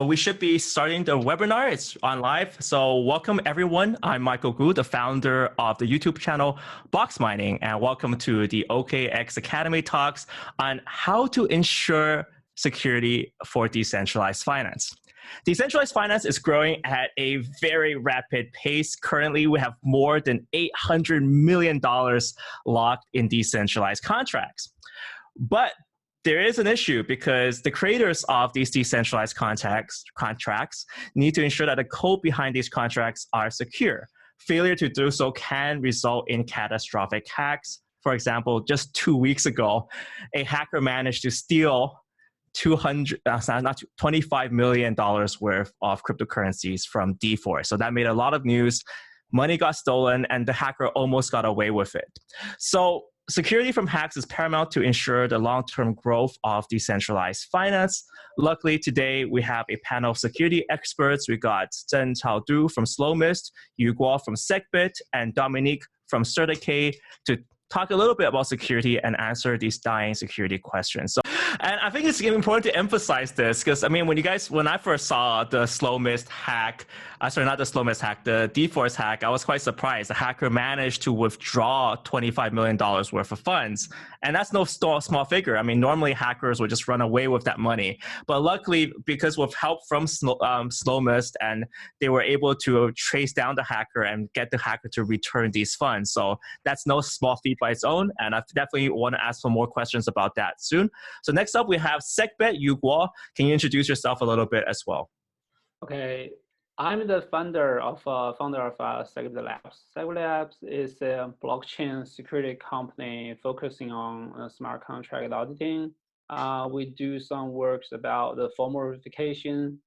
We should be starting the webinar. It's on live. So welcome everyone. I'm Michael Gu, the founder of the YouTube channel Box Mining, and welcome to the OKEx Academy Talks on how to ensure security for decentralized finance. Decentralized finance is growing at a very rapid pace. Currently, we have more than $800 million locked in decentralized contracts. But there is an issue because the creators of these decentralized contracts need to ensure that the code behind these contracts are secure. Failure to do so can result in catastrophic hacks. For example, just 2 weeks ago, a hacker managed to steal $25 million worth of cryptocurrencies from DeFi. So that made a lot of news. Money got stolen, and the hacker almost got away with it. So security from hacks is paramount to ensure the long-term growth of decentralized finance. Luckily, today we have a panel of security experts. We got Zhenchao Du from Slowmist, Yu Guo from SecBit, and Dominic from CertiK to talk a little bit about security and answer these dying security questions. And I think it's important to emphasize this because, I mean, when I first saw the Slowmist hack, not the Slowmist hack, the DeFi hack, I was quite surprised. The hacker managed to withdraw $25 million worth of funds. And that's no small figure. I mean, normally hackers would just run away with that money. But luckily, because with help from Slowmist, and they were able to trace down the hacker and get the hacker to return these funds. So that's no small feat by its own. And I definitely want to ask for more questions about that soon. So next up, we have SecBit, Yu Guo. Can you introduce yourself a little bit as well? Okay, I'm the founder of SecBit Labs. SecBit Labs is a blockchain security company focusing on smart contract auditing. We do some works about the formal verification,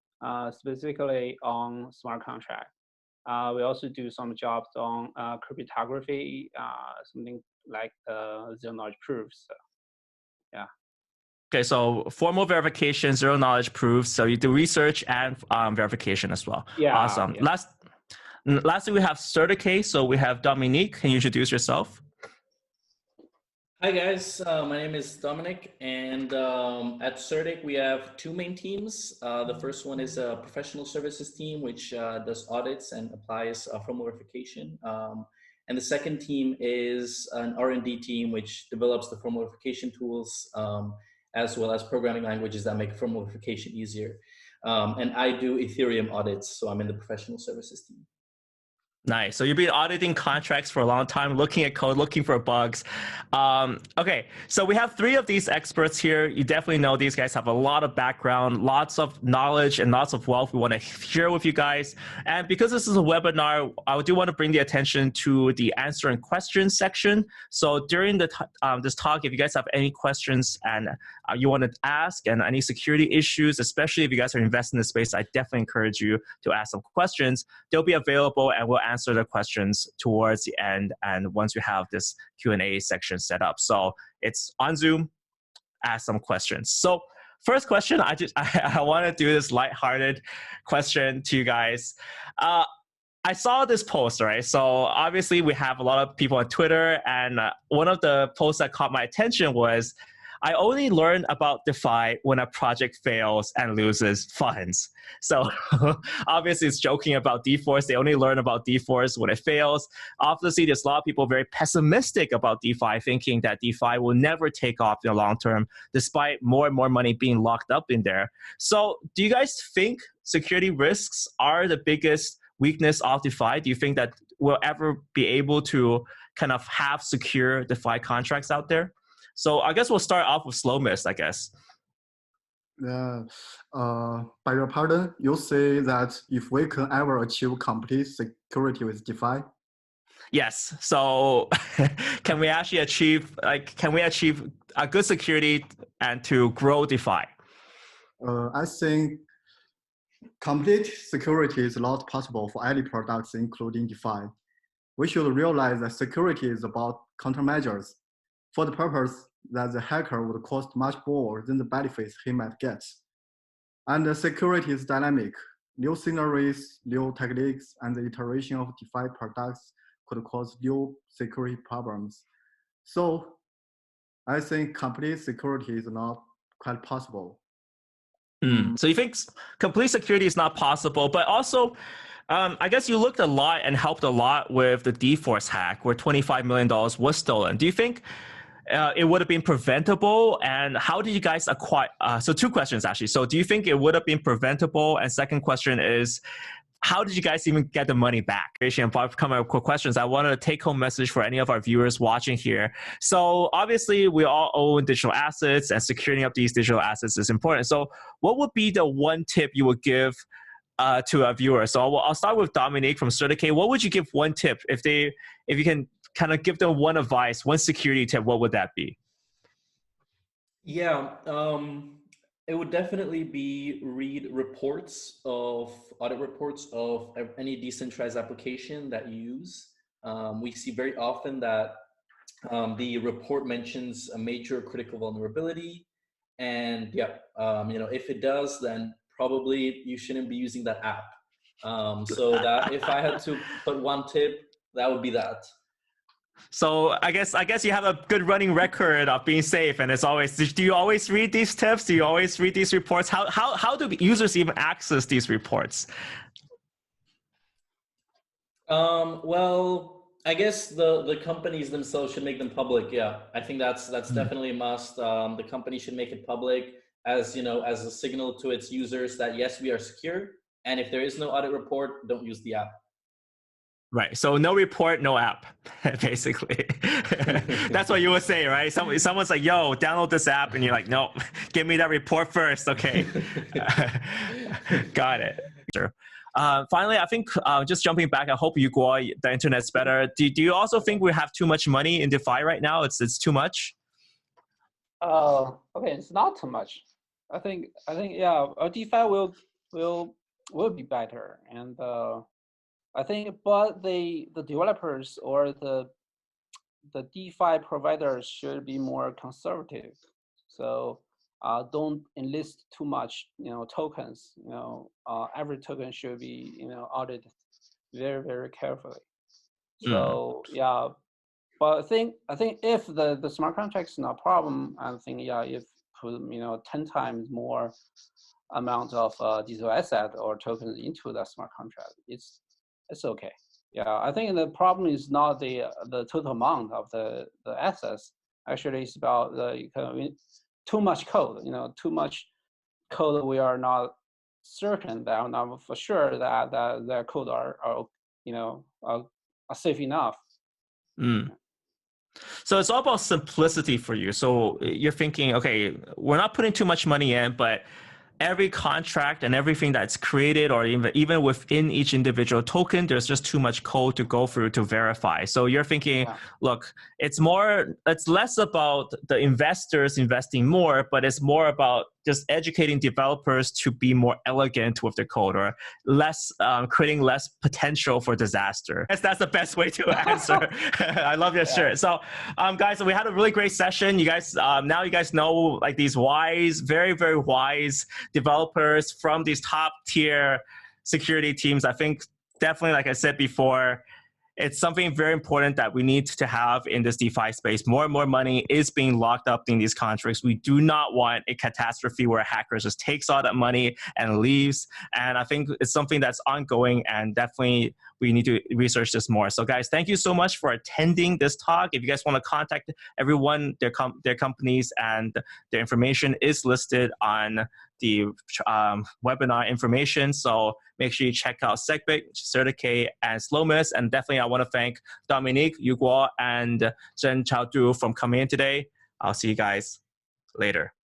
specifically on smart contract. We also do some jobs on cryptography, something like zero-knowledge proofs. Yeah. Okay, so formal verification, zero knowledge proofs. So you do research and verification as well. Yeah. Awesome. Yeah. Lastly, we have CertiK. So we have Dominic. Can you introduce yourself? Hi guys, my name is Dominic, and at CertiK we have two main teams. The first one is a professional services team, which does audits and applies formal verification. And the second team is an R&D team, which develops the formal verification tools, as well as programming languages that make formal verification easier. And I do Ethereum audits, so I'm in the professional services team. Nice. So you've been auditing contracts for a long time, looking at code, looking for bugs. Okay, so we have three of these experts here. You definitely know these guys have a lot of background, lots of knowledge, and lots of wealth we want to share with you guys. And because this is a webinar, I do want to bring the attention to the answer and questions section. So during this talk, if you guys have any questions and you want to ask, and any security issues, especially if you guys are investing in the space, I definitely encourage you to ask some questions. They'll be available, and we'll answer the questions towards the end and once we have this Q&A section set up. So it's on Zoom, ask some questions. So first question, I want to do this lighthearted question to you guys. I saw this post, right? So obviously we have a lot of people on Twitter, and one of the posts that caught my attention was, I only learn about DeFi when a project fails and loses funds. So obviously it's joking about DeFi. They only learn about DeFi when it fails. Obviously, there's a lot of people very pessimistic about DeFi, thinking that DeFi will never take off in the long term, despite more and more money being locked up in there. So do you guys think security risks are the biggest weakness of DeFi? Do you think that we'll ever be able to kind of have secure DeFi contracts out there? So I guess we'll start off with Slowmist, I guess. By your pardon, you say that if we can ever achieve complete security with DeFi? Yes. So can we actually achieve a good security and to grow DeFi? I think complete security is not possible for any products, including DeFi. We should realize that security is about countermeasures, for the purpose that the hacker would cost much more than the benefits he might get. And the security is dynamic. New scenarios, new techniques, and the iteration of DeFi products could cause new security problems. So I think complete security is not quite possible. So you think complete security is not possible, but also, I guess you looked a lot and helped a lot with the DForce hack where $25 million was stolen. Do you think it would have been preventable? And how did you guys acquire? So two questions, actually. So do you think it would have been preventable? And second question is, how did you guys even get the money back? If I come up with questions, I wanted a take-home message for any of our viewers watching here. So obviously, we all own digital assets, and securing up these digital assets is important. So what would be the one tip you would give to our viewers? So I'll start with Dominic from CertiK. What would you give one tip if you can kind of give them one advice, one security tip? What would that be? Yeah. It would definitely be read audit reports of any decentralized application that you use. We see very often that the report mentions a major critical vulnerability, and if it does, then probably you shouldn't be using that app. So that if I had to put one tip, that would be that. So I guess you have a good running record of being safe, and it's always. Do you always read these tips? Do you always read these reports? How do users even access these reports? Well, I guess the companies themselves should make them public. Yeah, I think that's definitely a must. The company should make it public as as a signal to its users that yes, we are secure, and if there is no audit report, don't use the app. Right. So no report, no app, basically. That's what you would say, right? Someone's like, yo, download this app. And you're like, no, give me that report first. Okay. Got it. Sure. Finally, I think just jumping back, I hope the internet's better. Do you also think we have too much money in DeFi right now? It's too much? Okay, it's not too much. I think yeah, DeFi will be better, and I think, but the developers or the DeFi providers should be more conservative. So don't enlist too much, tokens. Every token should be, audited very, very carefully. So yeah, but I think if the smart contract is not a problem, I think if put 10 times more amount of digital asset or tokens into the smart contract, it's okay. Yeah, I think the problem is not the total amount of the assets. Actually, it's about the too much code. Too much code. We are not certain that are not for sure that their code are safe enough. So it's all about simplicity for you. So you're thinking, okay, we're not putting too much money in, but every contract and everything that's created, or even within each individual token, there's just too much code to go through to verify. So you're thinking, look, it's less about the investors investing more, but it's more about just educating developers to be more elegant with the code, or creating less potential for disaster. That's the best way to answer. I love your shirt. So guys, we had a really great session. You guys, now you guys know like these wise, very, very wise developers from these top tier security teams. I think definitely, like I said before, it's something very important that we need to have in this DeFi space. More and more money is being locked up in these contracts. We do not want a catastrophe where a hacker just takes all that money and leaves. And I think it's something that's ongoing, and definitely we need to research this more. So guys, thank you so much for attending this talk. If you guys want to contact everyone, their companies and their information is listed on the webinar information. So make sure you check out SegBit, CertiK, and Slomis. And definitely I want to thank Dominic, Yu Guo, and Zhen Chaodu from coming in today. I'll see you guys later.